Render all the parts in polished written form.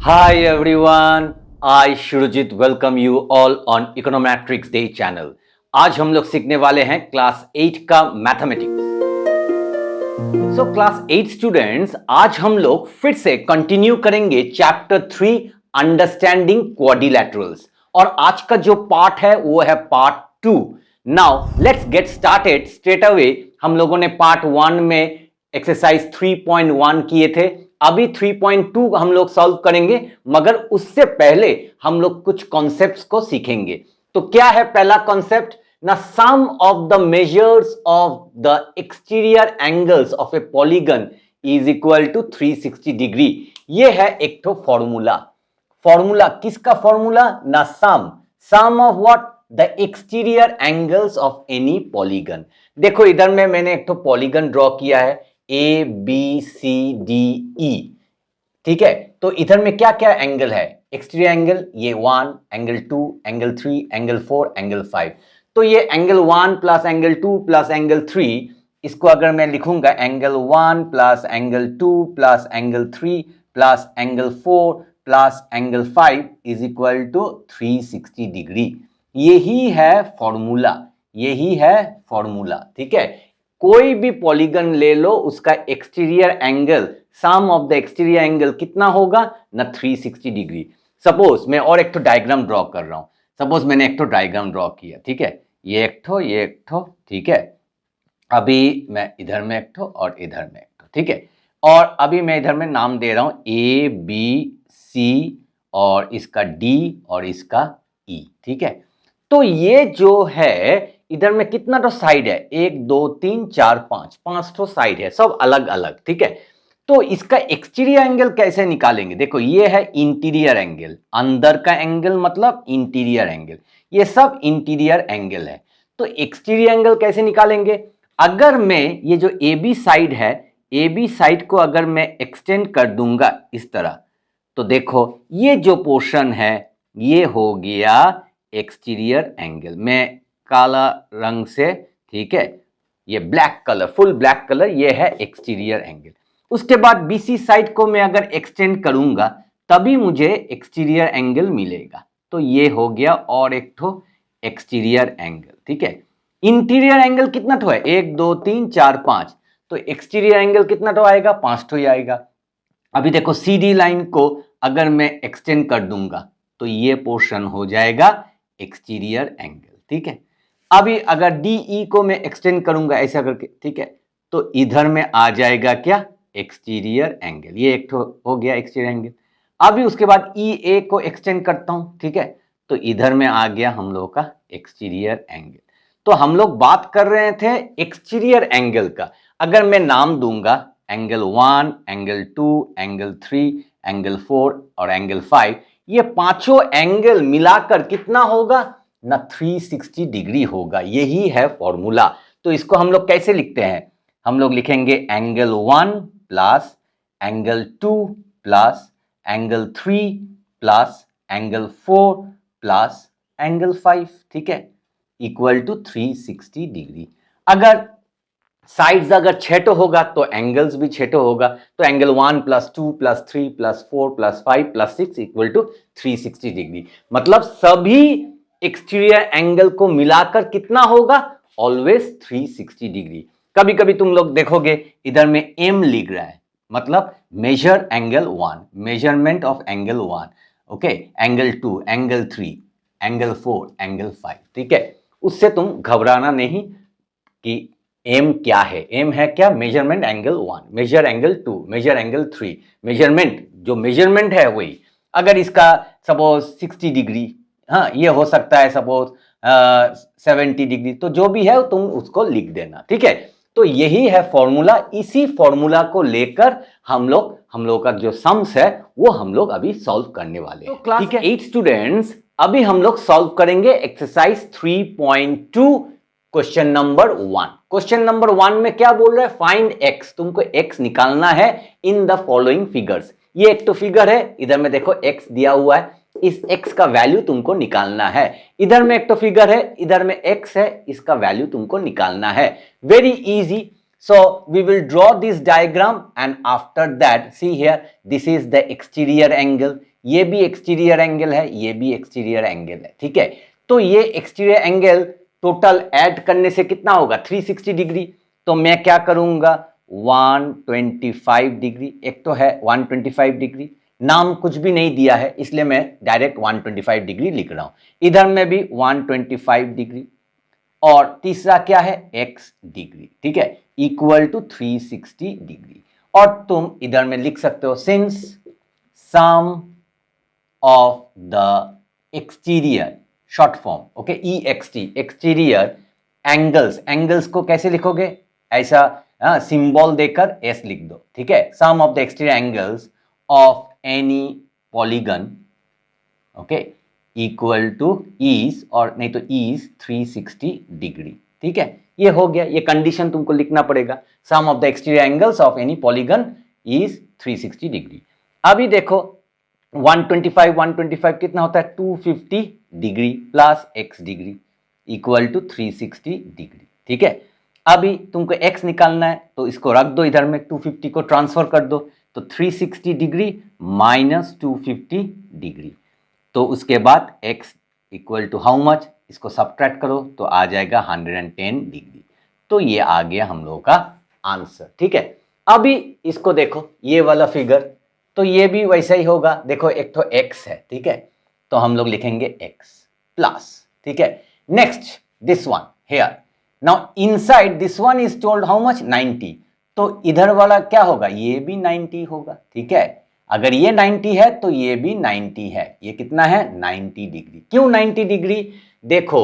Hi everyone, I Shurujit welcome you all on Econometrics Day channel. आज हम लोग सीखने वाले हैं क्लास 8 का मैथमेटिक्स। क्लास 8 स्टूडेंट्स, आज हम लोग फिर से कंटिन्यू करेंगे चैप्टर 3 अंडरस्टैंडिंग क्वाड्रिलैटरल्स और आज का जो पार्ट है वो है part 2। Now let's get started straight away. हम लोगों ने पार्ट 1 में एक्सरसाइज 3.1 किए थे, अभी 3.2 हम लोग सॉल्व करेंगे, मगर उससे पहले हम लोग कुछ कॉन्सेप्ट्स को सीखेंगे। तो क्या है पहला कॉन्सेप्ट ना, sum of the measures of the exterior angles of a polygon is equal to 360 degree. ये है एक तो फॉर्मूला। फॉर्मूला किसका फॉर्मूला ना, sum of what, the exterior angles of any polygon. देखो इधर में मैंने एक तो पॉलीगन ड्रॉ किया है A B C D E, ठीक है। तो इधर में क्या क्या एंगल है, एक्सटीरियर एंगल ये 1, एंगल 2, एंगल 3, एंगल 4, एंगल 5। तो ये angle 1 plus angle 2 plus angle 3, इसको अगर मैं लिखूंगा angle 1 plus angle 2 plus angle 3 plus angle 4 plus angle 5 is equal to 360 degree. यही है फॉर्मूला, यही है फॉर्मूला, ठीक है। कोई भी पॉलीगन ले लो, उसका exterior angle, sum of the exterior angle कितना होगा ना, 360 डिग्री। सपोज मैं और एक तो डायग्राम ड्रॉ कर रहा हूं। सपोज मैंने एक तो डायग्राम ड्रॉ किया, ठीक है, ये एक ठो, ठीक है। अभी मैं इधर में एक ठो और इधर में एक ठो, ठीक है। और अभी मैं इधर में नाम दे रहा हूं ए बी सी और इसका डी और इसका ई, ठीक है। तो ये जो है इधर में कितना तो साइड है, 1 2 3 4 5 तो साइड है, सब अलग अलग, ठीक है। तो इसका एक्सटीरियर एंगल कैसे निकालेंगे, देखो ये है इंटीरियर एंगल, अंदर का एंगल मतलब इंटीरियर एंगल, ये सब इंटीरियर एंगल है। तो एक्सटीरियर एंगल कैसे निकालेंगे, अगर मैं ये जो ए बी साइड है, ए बी साइड को अगर मैं एक्सटेंड कर दूंगा इस तरह, तो देखो ये जो पोर्शन है ये हो गया एक्सटीरियर एंगल। मैं काला रंग से, ठीक है, ये black colour, full black colour, ये है एक्सटीरियर एंगल। उसके बाद बीसी साइड को मैं अगर एक्सटेंड करूंगा तभी मुझे एक्सटीरियर एंगल मिलेगा। तो ये हो गया और एक ठो एक्सटीरियर एंगल, ठीक है। इंटीरियर एंगल कितना ठो है, 1 2 3 4 5, तो एक्सटीरियर एंगल कितना ठो आएगा, 5 ठो ही आएगा। अभी देखो सीडी लाइन को अगर मैं एक्सटेंड कर दूंगा तो ये पोर्शन हो जाएगा एक्सटीरियर एंगल, ठीक है। अभी अगर डीई को मैं एक्सटेंड करूंगा ऐसा करके, ठीक है, तो इधर में आ जाएगा क्या, एक्सटीरियर एंगल, ये एक हो गया एक्सटीरियर एंगल। अभी उसके बाद ई ए को एक्सटेंड करता हूं, ठीक है, तो इधर में आ गया हम लोग का एक्सटीरियर एंगल। तो हम लोग बात कर रहे थे एक्सटीरियर एंगल का। अगर मैं नाम दूंगा एंगल 1, एंगल 2, एंगल 3, एंगल 4 और एंगल 5, ये पांचों एंगल मिलाकर कितना होगा ना, 360 डिग्री होगा। यही है फॉर्मूला। तो इसको हम लोग कैसे लिखते हैं, हम लोग लिखेंगे angle 1 plus angle 2 plus angle 3 plus angle 4 plus angle 5, ठीक है, इक्वल टू 360 डिग्री। अगर साइड्स अगर छेटो होगा तो एंगल्स भी छेटो होगा। तो angle 1 plus 2 plus 3 plus 4 plus 5 plus 6 equal to 360 degree. मतलब सभी एक्सटीरियर एंगल को मिलाकर कितना होगा, ऑलवेज 360 डिग्री। कभी कभी तुम लोग देखोगे इधर में एम लिख रहा है, मतलब measure angle 1, measurement of angle 1, okay, angle 2, angle 3, angle 4, angle 5, ठीक है। उससे तुम घबराना नहीं कि एम क्या है। एम है क्या, measurement angle 1, measure angle 2, measure angle 3, measurement, जो मेजरमेंट है वही। अगर इसका सपोज 60 डिग्री, हाँ ये हो सकता है सपोज 70 डिग्री, तो जो भी है तुम उसको लिख देना, ठीक है। तो यही है फॉर्मूला। इसी फॉर्मूला को लेकर हम लोग का जो सम्स है वो हम लोग अभी सॉल्व करने वाले हैं। तो क्लास 8 स्टूडेंट्स, अभी हम लोग सॉल्व करेंगे exercise 3.2 question number 1। Question number 1 में क्या बोल रहा है, फाइंड एक्स, तुमको एक्स निकालना है इन द फॉलोइंग फिगर्स। ये एक तो फिगर है, इधर में देखो एक्स दिया हुआ है, इस एक्स का वैल्यू तुमको निकालना है। इधर में एक तो फिगर है, इधर में एक्स है, इसका वैल्यू तुमको निकालना है। Very easy. So we will draw this diagram and after that see here, this is the exterior angle, ये भी exterior angle है, ये भी exterior angle है, ठीक है। तो ये exterior angle टोटल ऐड करने से कितना होगा 360 डिग्री। तो मैं क्या करूंगा 125 डिग्री, एक तो है 125 डिग्री, नाम कुछ भी नहीं दिया है इसलिए मैं डायरेक्ट 125 डिग्री लिख रहा हूं। इधर में भी 125 डिग्री और तीसरा क्या है x डिग्री, ठीक है, इक्वल टू 360 डिग्री। और तुम इधर में लिख सकते हो since sum of the exterior, short form, okay, EXT, exterior angles, angles को कैसे लिखोगे, ऐसा सिंबल देकर S लिख दो, ठीक है, sum of the exterior angles of any polygon, okay, equal to is, और नहीं तो इज 360 डिग्री, ठीक है। ये हो गया, ये कंडीशन तुमको लिखना पड़ेगा, sum of the exterior angles of any polygon is 360 degree. अभी देखो 125 कितना होता है 250 degree plus x degree equal to 360 degree, ठीक है। अभी तुमको x निकालना है तो इसको रख दो इधर में, 250 को ट्रांसफर कर दो, तो 360 डिग्री माइनस 250 डिग्री, तो उसके बाद x equal to how much, इसको सब्ट्रैक्ट करो तो आ जाएगा 110 डिग्री। तो ये आ गया हम लोगों का आंसर, ठीक है। अभी इसको देखो ये वाला फिगर, तो ये भी वैसा ही होगा, देखो एक तो x है, ठीक है, तो हम लोग लिखेंगे x प्लस, ठीक है। Next this one here, now inside this one is told how much 90, तो इधर वाला क्या होगा, ये भी 90 होगा, ठीक है। अगर ये 90 है तो ये भी 90 है, ये कितना है 90 डिग्री। क्यों 90 डिग्री, देखो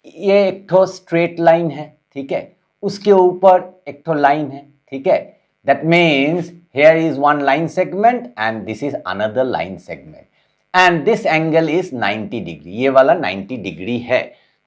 ये एक तो स्ट्रेट लाइन है, ठीक है, उसके ऊपर एक तो लाइन है, ठीक है, that means here is one line segment and this is another line segment and this angle is 90 degree, ये वाला 90 डिग्री है।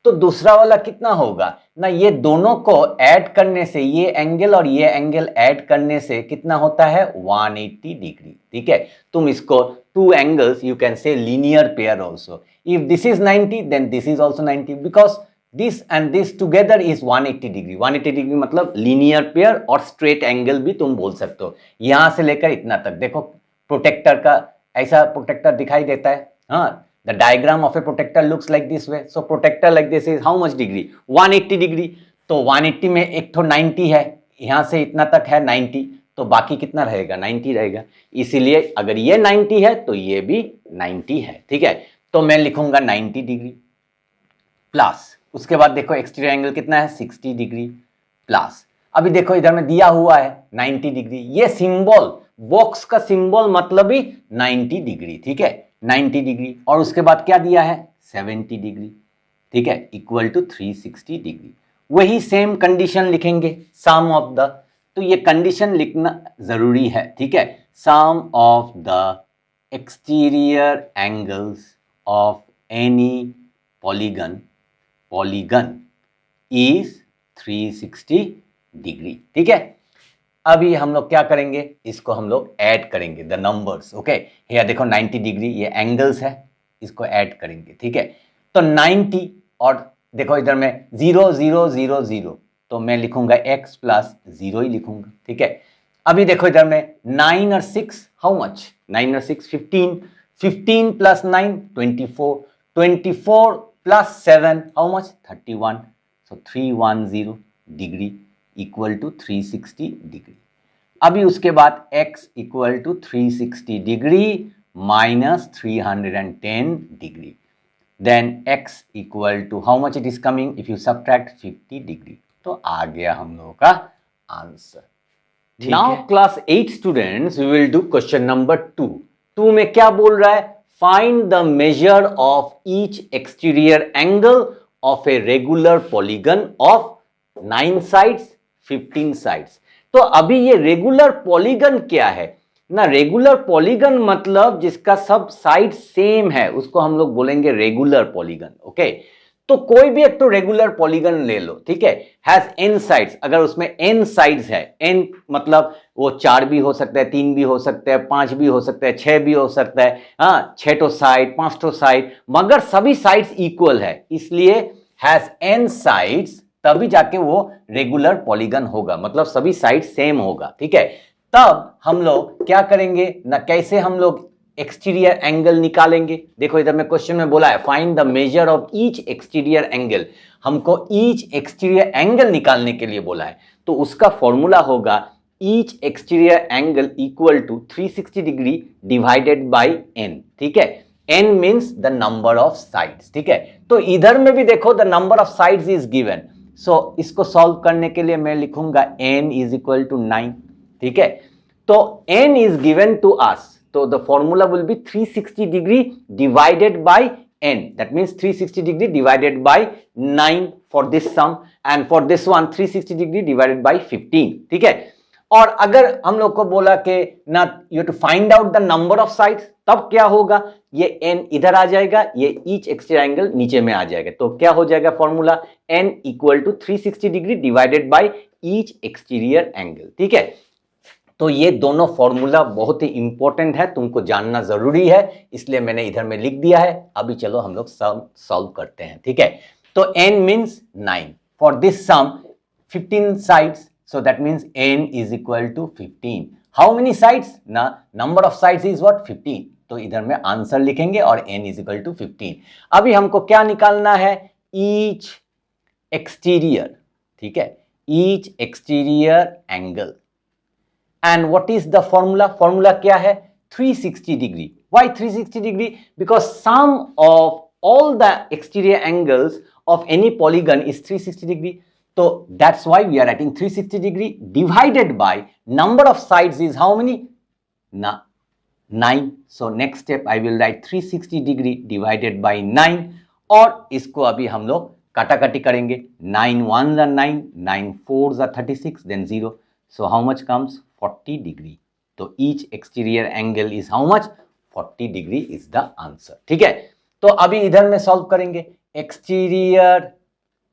तो दूसरा वाला कितना होगा ना, ये दोनों को ऐड करने से, ये एंगल और ये एंगल ऐड करने से कितना होता है 180 डिग्री, ठीक है। तुम इसको two angles you can say linear pair also, if this is 90 then this is also 90 because this and this together is 180 degree. 180 degree मतलब लीनियर पेयर और स्ट्रेट एंगल भी तुम बोल सकते हो। यहां से लेकर इतना तक देखो, प्रोटेक्टर का ऐसा प्रोटेक्टर दिखाई देता है, हाँ, the diagram of a protractor looks like this way, so protractor like this is how much degree 180 degree. तो 180 में एक तो 90 है, यहां से इतना तक है 90, तो बाकी कितना रहेगा 90 रहेगा, इसीलिए अगर ये 90 है तो ये भी 90 है, ठीक है। तो मैं लिखूंगा 90 डिग्री प्लस, उसके बाद देखो एक्सटीरियर एंगल कितना है 60 डिग्री प्लस, अभी देखो इधर में दिया हुआ है 90 डिग्री, ये सिंबल बॉक्स का सिंबल मतलब ही 90 डिग्री, ठीक है, 90 डिग्री, और उसके बाद क्या दिया है 70 डिग्री, ठीक है, इक्वल टू 360 डिग्री। वही सेम कंडीशन लिखेंगे सम ऑफ द, तो ये कंडीशन लिखना जरूरी है, ठीक है, sum of the exterior angles of any polygon is 360 degree, ठीक है। अभी हम लोग क्या करेंगे, इसको हम लोग ऐड करेंगे द नंबर्स, ओके। ये देखो 90 डिग्री ये एंगल्स है, इसको ऐड करेंगे, ठीक है। तो 90 और देखो इधर में 0 0 0 0, तो मैं लिखूंगा x प्लस 0 ही लिखूंगा, ठीक है। अभी देखो इधर में 9 और 6 हाउ मच, 9 और 6 15, 15 plus 9 24, 24 plus 7 how much 31, so 310 degree equal to 360 degree. अभी उसके बाद x equal to 360 degree minus 310 degree, then x equal to how much it is coming if you subtract 50 degree, तो आ गया हम लोगों का answer. Now class 8 students we will do question number 2 में क्या बोल रहा है, find the measure of each exterior angle of a regular polygon of 9 sides 15 sides. तो अभी ये रेगुलर पॉलीगन क्या है ना, रेगुलर पॉलीगन मतलब जिसका सब साइड सेम है उसको हम लोग बोलेंगे रेगुलर पॉलीगन, ओके। तो कोई भी एक तो रेगुलर पॉलीगन ले लो, ठीक है, हैज n साइड्स, अगर उसमें n साइड्स है, n मतलब वो 4 भी हो सकता है, 3 भी हो सकता है, 5 भी हो सकता है, 6 भी हो सकता है, हाँ 6 तो साइड 5 तो साइड, मगर सभी साइड्स इक्वल है, इसलिए हैज n साइड्स, तभी जाके वो रेगुलर पॉलीगन होगा, मतलब सभी साइड सेम होगा, ठीक है। तब हम लोग क्या करेंगे ना, कैसे हम लोग एक्सटीरियर एंगल निकालेंगे। देखो इधर में क्वेश्चन में बोला है find the measure of each exterior angle, हमको ईच एक्सटीरियर एंगल निकालने के लिए बोला है। तो उसका फॉर्मूला होगा each exterior angle equal to 360 degree divided by n, ठीक है। n means the number of sides, ठीक है। तो इधर में भी देखो the number of sides is given, so इसको सॉल्व करने के लिए मैं लिखूंगा n इज इक्वल टू 9, ठीक है। तो n is given to us, तो the formula will be 360 degree divided by n, that means 360 degree divided by 9 for this sum, and for this one 360 degree divided by 15, ठीक है। और अगर हम लोग को बोला कि ना you to find out the number of sides, तब क्या होगा, ये n इधर आ जाएगा, ये ईच एक्सटीरियर एंगल नीचे में आ जाएगा। तो क्या हो जाएगा formula, n equal to 360 degree divided by each exterior angle, ठीक है। तो ये दोनों फॉर्मूला बहुत ही इंपॉर्टेंट है, तुमको जानना जरूरी है, इसलिए मैंने इधर में लिख दिया है। अभी चलो हम लोग सॉल्व करते हैं, ठीक है। तो n means 9 for this sum 15 sides, so that means n is equal to 15. How many sides? ना number of sides is what? 15. तो इधर में आंसर लिखेंगे और n is equal to 15. अभी हमको क्या निकालना है, each exterior, ठीक है, each exterior angle. And what is the formula? Formula क्या है, 360 degree. Why 360 degree? Because sum of all the exterior angles of any polygon is 360 degree. So that's why we are writing 360 degree divided by number of sides is how many? 9. So next step I will write 360 degree divided by 9, और इसको अभी हम लोग काटाकाटी करेंगे। 9 1s are 9, 9 4s are 36, then 0. So how much comes? 40 degree. तो each exterior angle is how much? 40 degree is the answer, ठीक है। तो अभी इधर में सॉल्व करेंगे एक्सटीरियर,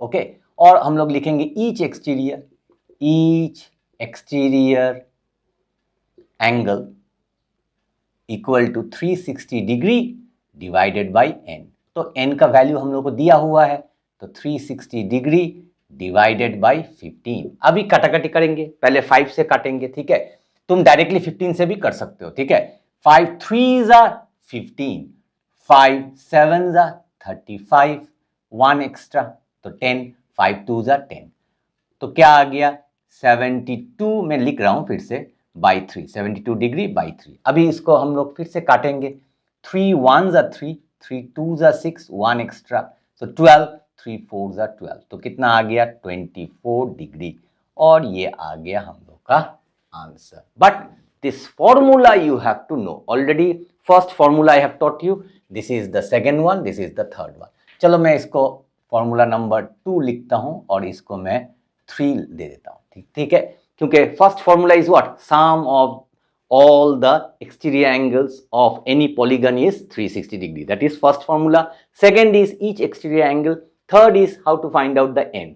ओके, और हम लोग लिखेंगे each exterior angle equal to 360 degree divided by n। तो n का वैल्यू हम लोग को दिया हुआ है, तो 360 डिग्री डिवाइडेड बाय 15। अभी काटाकाटी करेंगे, पहले 5 से काटेंगे, ठीक है। तुम डायरेक्टली 15 से भी कर सकते हो, ठीक है। 5 3s are 15, 5 7s are 35, 1 extra तो 10, 5 2s are 10, तो क्या आ गया 72, मैं लिख रहा हूं फिर से बाई 3, 72 डिग्री बाई 3। अभी इसको हम लोग फिर से काटेंगे, 3 1s are 3, 3 2s are 6, 1 extra, तो 12, 3 4s are 12, तो कितना आ गया 24 डिग्री, और ये आ गया हम लोग का answer. But this formula you have to know already, first formula I have taught you, this is the second one, this is the third one. चलो मैं इसको फॉर्मूला नंबर 2 लिखता हूं और इसको मैं 3 दे देता हूं, ठीक है। क्योंकि first formula is what, sum of all the exterior angles of any polygon is 360 degree, that is first formula. Second is each exterior angle. Third is how to find out the n.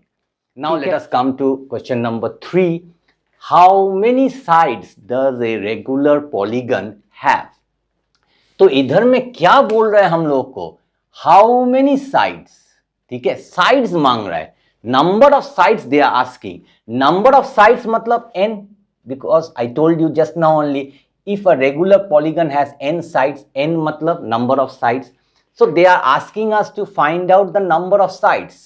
Now let us come to question number 3. How many sides does a regular polygon have? तो इधर में क्या बोल रहा है हम लोग को, how many sides, ठीक है, sides मांग रहा है, number of sides they are asking. Number of sides मतलब n, because I told you just now only, if a regular polygon has n sides, n matlab number of sides, so they are asking us to find out the number of sides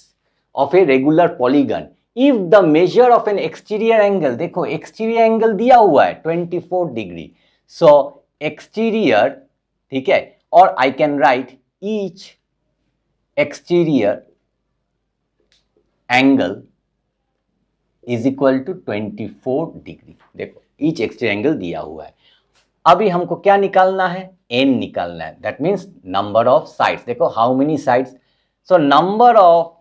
of a regular polygon. If the measure of an exterior angle, देखो exterior angle दिया हुआ है 24 degree, so exterior, ठीक है, और I can write each exterior angle is equal to 24 degree. देखो each exterior angle दिया हुआ है, अभी हमको क्या निकालना है, n निकालना है, that means number of sides. देखो how many sides, so number of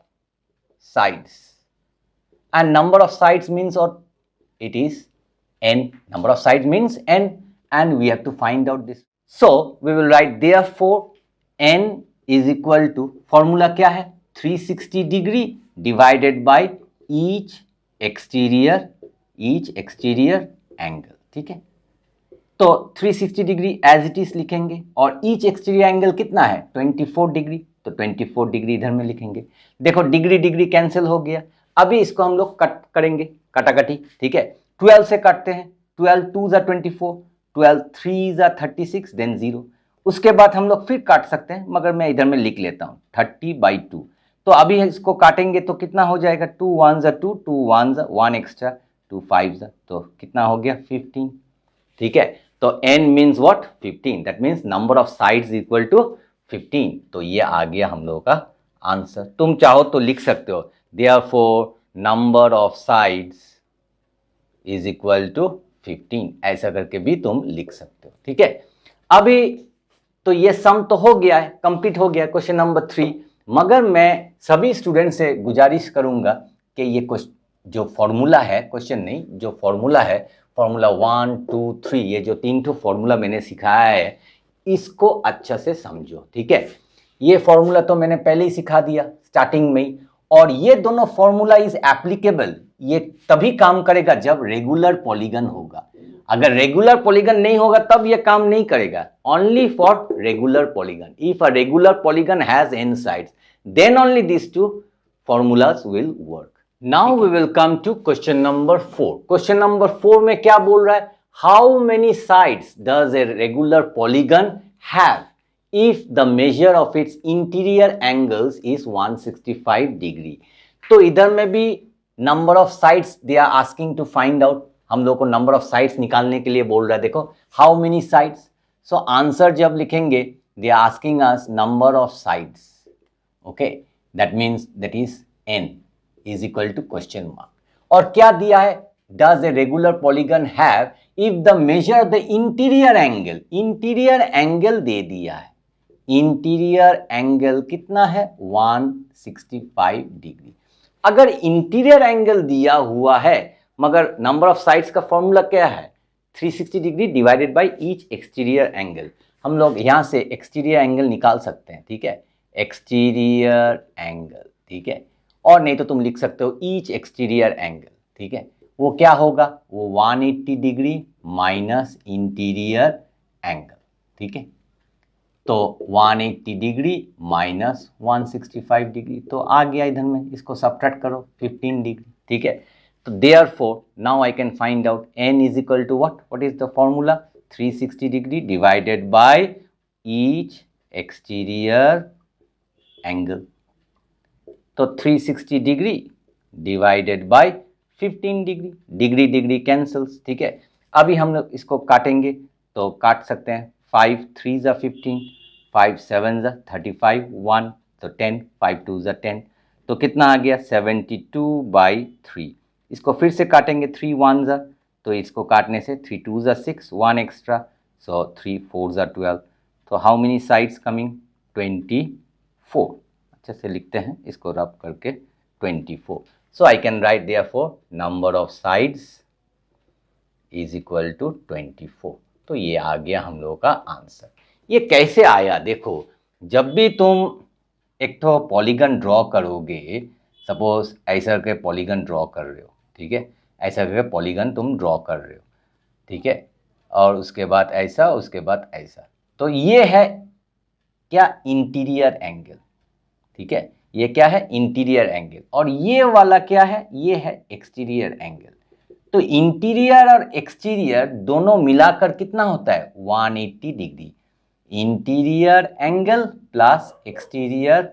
sides, and number of sides means और it is n, number of sides means n, and we have to find out this, so we will write therefore n is equal to, formula क्या है, 360 degree divided by each exterior angle, ठीक है। तो 360 degree as it is लिखेंगे, और each exterior angle कितना है 24 degree, तो 24 डिग्री इधर में लिखेंगे। देखो डिग्री डिग्री कैंसिल हो गया, अभी इसको हम लोग कट करेंगे, कटाकटी, ठीक है। 12 से काटते हैं, 12 2 ज़ा 24, 12 3 ज़ा 36, देन 0। उसके बाद हम लोग फिर काट सकते हैं, मगर मैं इधर में लिख लेता हूँ 30/2। तो अभी इसको काटेंगे तो कितना हो जाएगा, 2 1 ज़ा 2, 2 1 ज़ा 1 एक्स्ट्रा, 2 5 ज़ा, तो कितना हो गया 15, ठीक है। तो n means what, 15, that means number of sides equal to 15। तो ये आ गया हम लोगों का आंसर। तुम चाहो तो लिख सकते हो therefore number of sides is equal to 15, ऐसा करके भी तुम लिख सकते हो, ठीक है। अभी तो ये सम तो हो गया है, कंप्लीट हो गया क्वेश्चन नंबर 3। मगर मैं सभी स्टूडेंट से गुजारिश करूंगा कि ये जो फॉर्मूला है, क्वेश्चन नहीं, जो फॉर्मूला है, फॉर्मूला 1 2 3, ये जो 3 ठो फॉर्मूला मैंने सिखाया है, इसको अच्छा से समझो, ठीक है। ये फॉर्मूला तो मैंने पहले ही सिखा दिया स्टार्टिंग में ही, और ये दोनों फॉर्मूला इज एप्लीकेबल, ये तभी काम करेगा जब रेगुलर पॉलीगन होगा। अगर रेगुलर पॉलीगन नहीं होगा तब ये काम नहीं करेगा, only for regular polygon. If a regular polygon has n sides, then only these two formulas will work. Now we will come to question number 4. Question number 4 में क्या बोल रहा है, how many sides does a regular polygon have if the measure of its interior angles is 165 degree? तो इधर में भी number of sides they are asking to find out, हम लोग को नंबर ऑफ साइड्स निकालने के लिए बोल रहा है। देखो how many sides, so answer जब लिखेंगे they are asking us number of sides, okay, that means that is n is equal to question mark. और क्या दिया है, does a regular polygon have if the measure the interior angle, interior angle दे दिया है, interior angle कितना है 165 degree. अगर इंटीरियर एंगल दिया हुआ है, मगर नंबर ऑफ साइड्स का फॉर्मूला क्या है, 360 degree divided by each exterior angle. हम लोग यहाँ से एक्सटीरियर एंगल निकाल सकते हैं, ठीक है, एक्सटीरियर एंगल, ठीक है। और नहीं तो तुम लिख सकते हो ईच एक्सटीरियर एंगल, ठीक है। वो क्या होगा, वो 180 डिग्री माइनस इंटीरियर एंगल, ठीक है। तो 180 डिग्री माइनस 165 डिग्री, तो आ गया इधर में, इसको सब्ट्रैक्ट करो 15 डिग्री, ठीक है। तो therefore now I can find out n is equal to what is the formula, 360 degree divided by each exterior angle। तो 360 degree divided by 15 degree, degree degree cancels, ठीक है। अभी हम लोग इसको काटेंगे तो काट सकते हैं, 5 3 ज़ा 15, 5 7 ज़ा 35, 1 तो 10, 5 2 ज़ा 10, तो कितना आ गया 72/3। इसको फिर से काटेंगे, 3 1 ज़ा, तो इसको काटने से 3 2 ज़ा 6, 1 एक्स्ट्रा, सो 3 4 ज़ा 12। तो हाउ मेनी साइड्स कमिंग, 24। अच्छे से लिखते हैं इसको रब करके, 24। So I can write therefore number of sides is equal to 24। तो ये आ गया हम लोगों का आंसर। ये कैसे आया, देखो जब भी तुम एक तो पॉलीगन ड्रॉ करोगे, सपोज ऐसा करके पॉलीगन ड्रॉ कर रहे हो, ठीक है, ऐसा करके पॉलीगन तुम ड्रॉ कर रहे हो, ठीक है, और उसके बाद ऐसा, उसके बाद ऐसा, तो ये है क्या, इंटीरियर एंगल, ठीक है, ये क्या है इंटीरियर एंगल, और ये वाला क्या है, ये है एक्सटीरियर एंगल। तो इंटीरियर और एक्सटीरियर दोनों मिलाकर कितना होता है 180 degree, interior angle plus exterior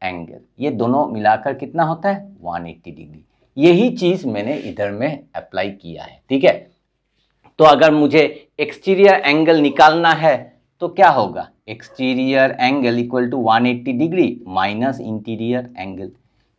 angle, ये दोनों मिलाकर कितना होता है 180 डिग्री। यही चीज मैंने इधर में अप्लाई किया है, ठीक है। तो अगर मुझे एक्सटीरियर एंगल निकालना है तो क्या होगा, exterior angle equal to 180 degree minus interior angle.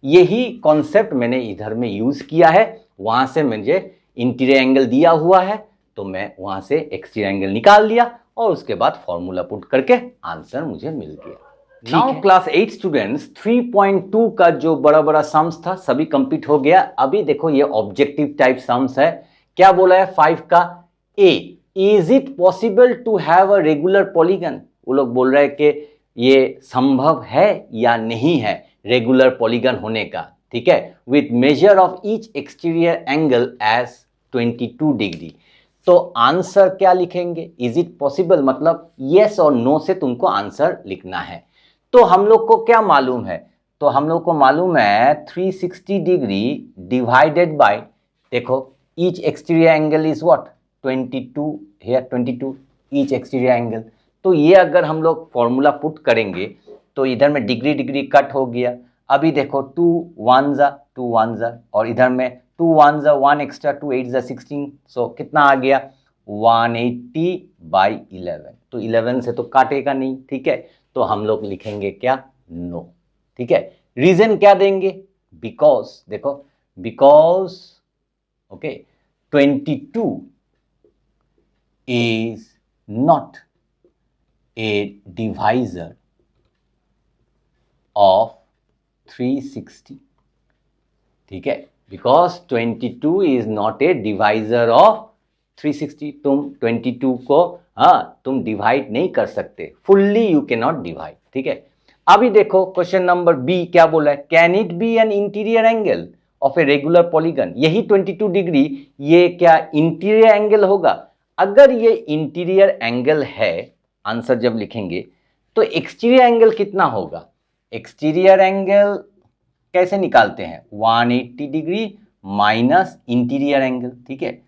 यही कॉन्सेप्ट मैंने इधर में यूज किया है। वहां से मुझे इंटीरियर एंगल दिया हुआ है तो मैं वहां से एक्सटीरियर एंगल निकाल लिया और उसके बाद फॉर्मूला पुट करके आंसर मुझे मिल गया। नाउ क्लास 8 स्टूडेंट्स, 3.2 का जो बड़ा बड़ा सम्स था सभी कंप्लीट हो गया। अभी देखो ये ऑब्जेक्टिव टाइप सम्स है। क्या बोला है 5 का, a is it possible to have a regular polygon. वो लोग बोल रहे हैं कि ये संभव है या नहीं है रेगुलर पॉलीगन होने का, ठीक है, with measure of each exterior angle as 22 degree. तो आंसर क्या लिखेंगे, इज इट पॉसिबल, मतलब यस और नो से तुमको आंसर लिखना है। तो हम लोग को क्या मालूम है, तो हम लोग को मालूम है 360 डिग्री डिवाइडेड बाय, देखो each exterior angle is what 22, here 22 each exterior angle. तो ये अगर हम लोग फॉर्मूला पुट करेंगे तो इधर में डिग्री डिग्री कट हो गया। अभी देखो 2 1 जा 2 1 जा, और इधर में 2 1 जा 1 एक्स्ट्रा 2 8 जा 16, सो कितना आ गया 180/11। तो 11 से तो काटेगा नहीं, ठीक है, तो हम लोग लिखेंगे क्या, नो। ठीक है, रीजन क्या देंगे, बिकॉज, देखो because okay 22 is not a divisor of 360। ठीक है, because 22 is not a divisor of 360। तुम 22 को तुम डिवाइड नहीं कर सकते, fully you can not divide. ठीक है, अभी देखो क्वेश्चन नंबर बी क्या बोला है, can it be an interior angle of a regular polygon. यही 22 डिग्री ये क्या इंटीरियर एंगल होगा। अगर ये इंटीरियर एंगल है, आंसर जब लिखेंगे तो एक्सटीरियर एंगल कितना होगा। एक्सटीरियर एंगल कैसे निकालते हैं, 180 डिग्री माइनस इंटीरियर एंगल। ठीक है,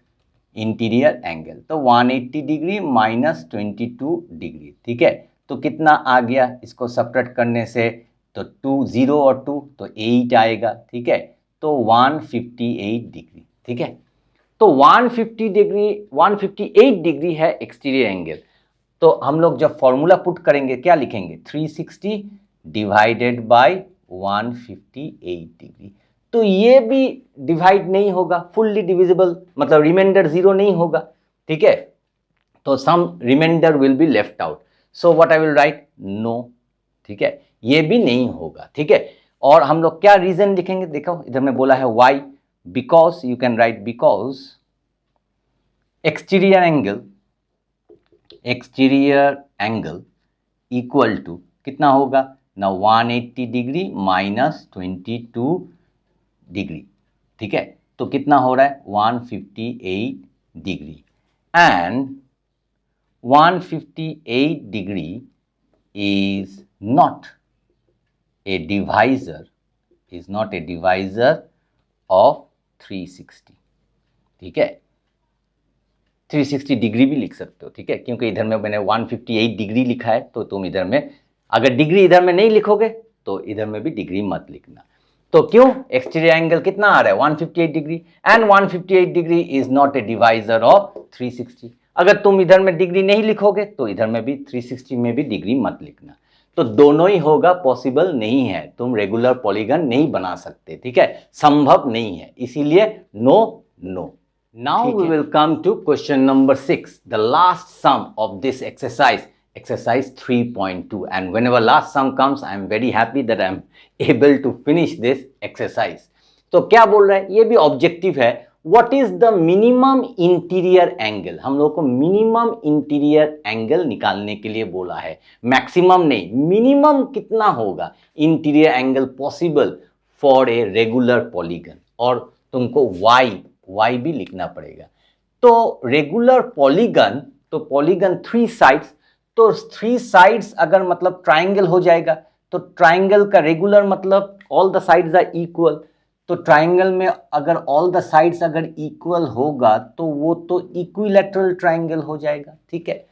इंटीरियर एंगल तो 180 डिग्री माइनस 22 डिग्री। ठीक है, तो कितना आ गया, इसको सब्ट्रैक्ट करने से तो 2 0 और 2 तो 8 आएगा। ठीक है, तो 158 डिग्री। ठीक है, तो 158 डिग्री है एक्सटीरियर एंगल। तो हम लोग जब फॉर्मूला पुट करेंगे क्या लिखेंगे, 360 डिवाइडेड बाय 158 डिग्री। तो ये भी डिवाइड नहीं होगा, फुल्ली डिविजिबल, मतलब रिमाइंडर 0 नहीं होगा। ठीक है, तो some remainder will be left out, so what I will write, no. ठीक है, ये भी नहीं होगा। ठीक है, और हम लोग क्या रीजन लिखेंगे, देखो इधर में बोला है why, because you can write because exterior angle equal to कितना होगा ना 180 डिग्री माइनस 22 डिग्री। ठीक है, तो कितना हो रहा है 158 degree, and 158 degree is not a divisor of 360। ठीक है, 360 डिग्री भी लिख सकते हो। ठीक है, क्योंकि इधर में मैंने 158 डिग्री लिखा है, तो तुम इधर में अगर डिग्री इधर में नहीं लिखोगे तो इधर में भी डिग्री मत लिखना। तो क्यों, एक्सटीरियर एंगल कितना आ रहा है 158 degree, and 158 degree is not a divisor of 360। अगर तुम इधर में डिग्री नहीं लिखोगे तो इधर में भी 360 में भी डिग्री मत लिखना। तो दोनों ही होगा, पॉसिबल नहीं है, तुम रेगुलर पॉलीगन नहीं बना सकते। ठीक है, संभव नहीं है, इसीलिए no no. Now we will come to question number 6, the last sum of this exercise 3.2, and whenever last sum comes I am very happy that I am able to finish this exercise। तो क्या बोल रहा है, ये भी objective है, what is the minimum interior angle। हम लोग को मिनिमम इंटीरियर एंगल निकालने के लिए बोला है, मैक्सिमम नहीं, मिनिमम कितना होगा interior angle possible for a regular polygon, और तुमको y भी लिखना पड़ेगा। तो रेगुलर पॉलीगन, तो पॉलीगन 3 साइड्स, तो 3 साइड्स अगर मतलब ट्राइंगल हो जाएगा, तो ट्राइंगल का रेगुलर मतलब all the sides are equal. तो ट्राइंगल में अगर ऑल द साइड्स अगर इक्वल होगा तो वो तो इक्विलैटरल ट्राइंगल हो जाएगा। ठीक है,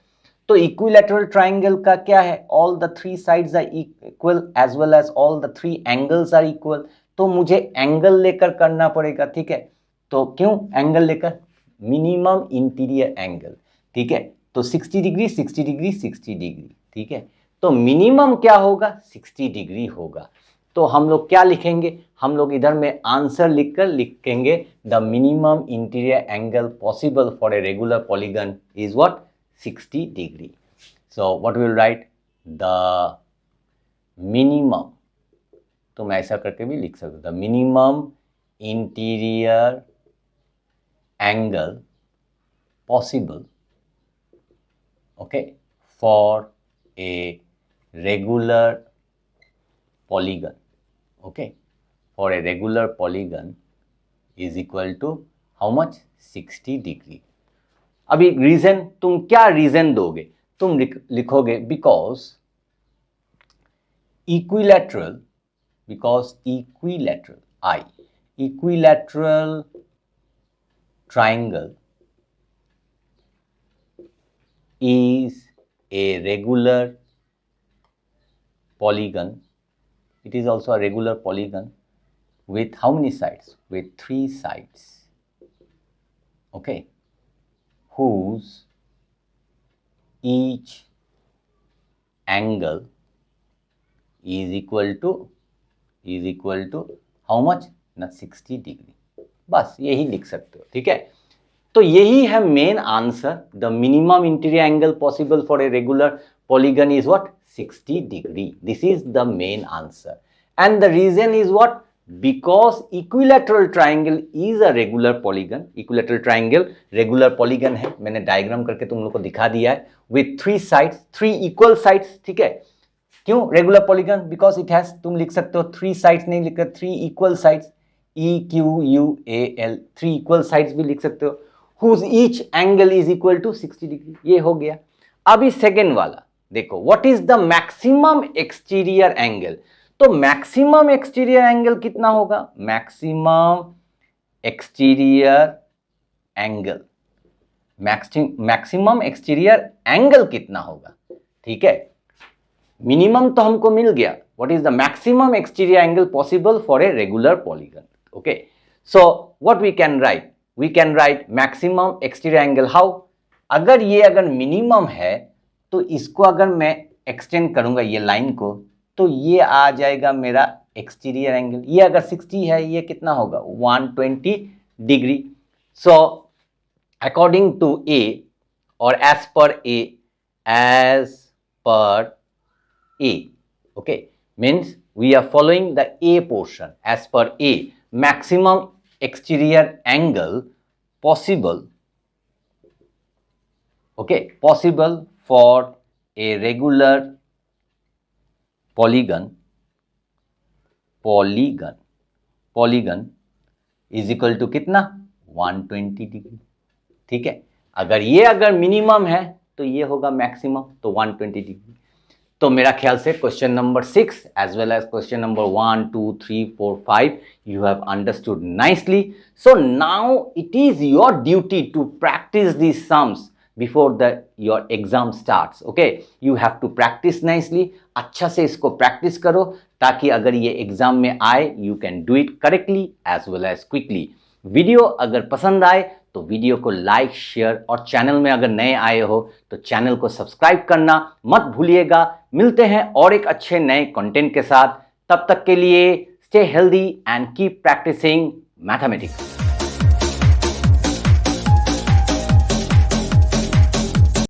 तो इक्विलैटरल ट्राइंगल का क्या है, all the 3 sides are equal as well as all the 3 angles are equal. तो मुझे एंगल लेकर करना पड़ेगा। ठीक है, तो क्यों एंगल लेकर, मिनिमम इंटीरियर एंगल। ठीक है, तो 60 डिग्री 60 डिग्री 60 डिग्री। ठीक है, तो मिनिमम क्या होगा 60 डिग्री होगा। तो हम लोग क्या लिखेंगे, हम लोग इधर में आंसर लिखकर लिखेंगे the minimum interior angle possible for a regular polygon is what 60 degree. So what will write, the minimum, तुम ऐसा करके भी लिख सकते हो, the minimum interior angle possible, okay, for a regular polygon, okay, for a regular polygon is equal to how much 60 degree। अभी reason, तुम क्या रीजन दोगे, तुम लिखोगे because equilateral because equilateral triangle is a regular polygon. It is also a regular polygon with how many sides? With 3 sides. Okay, whose each angle is equal to how much? ना 60 degree. बस यही लिख सकते हो. ठीक है, तो यही है main answer. The minimum interior angle possible for a regular polygon is what? 60 degree. This is the main answer. And the reason is what? Because equilateral triangle is a regular polygon. Equilateral triangle regular polygon है. मैंने diagram करके तुम लोग को दिखा दिया है. With 3 sides, 3 equal sides. ठीक है, क्यों regular polygon? Because it has, तुम लिख सकते हो 3 साइड्स नहीं लिखकर 3 equal sides. EQUAL 3 equal sides भी लिख सकते हो. Whose each angle is equal to 60 degree. ये हो गया. अभी सेकेंड वाला देखो, what is the maximum exterior angle? तो मैक्सिमम एक्सटीरियर एंगल कितना होगा? मैक्सिमम एक्सटीरियर एंगल कितना होगा? ठीक है, मिनिमम तो हमको मिल गया. What is the maximum exterior angle possible for a regular polygon? Okay, so what we can write? We can write maximum exterior angle. How? अगर मिनिमम है तो इसको अगर मैं एक्सटेंड करूंगा ये लाइन को, तो ये आ जाएगा मेरा एक्सटीरियर एंगल. ये अगर 60 है, ये कितना होगा? 120 डिग्री. सो अकॉर्डिंग टू ए और as per A, okay, means we are following the A portion. As per A, maximum exterior angle possible, okay, possible for a regular polygon is equal to कितना? 120 degree. ठीक है, अगर minimum है तो ये होगा maximum, तो 120 डिग्री. तो मेरा ख्याल से question number 6 as well as question number 1, 2, 3, 4, 5 you have understood nicely. So now it is your duty to practice these sums before your exam starts. Okay, you have to practice nicely. अच्छा से इसको practice करो ताकि अगर ये exam में आए you can do it correctly as well as quickly. Video अगर पसंद आए तो वीडियो को लाइक, शेयर और चैनल में अगर नए आए हो तो चैनल को सब्सक्राइब करना मत भूलिएगा. मिलते हैं और एक अच्छे नए कंटेंट के साथ. तब तक के लिए stay healthy and keep practicing mathematics.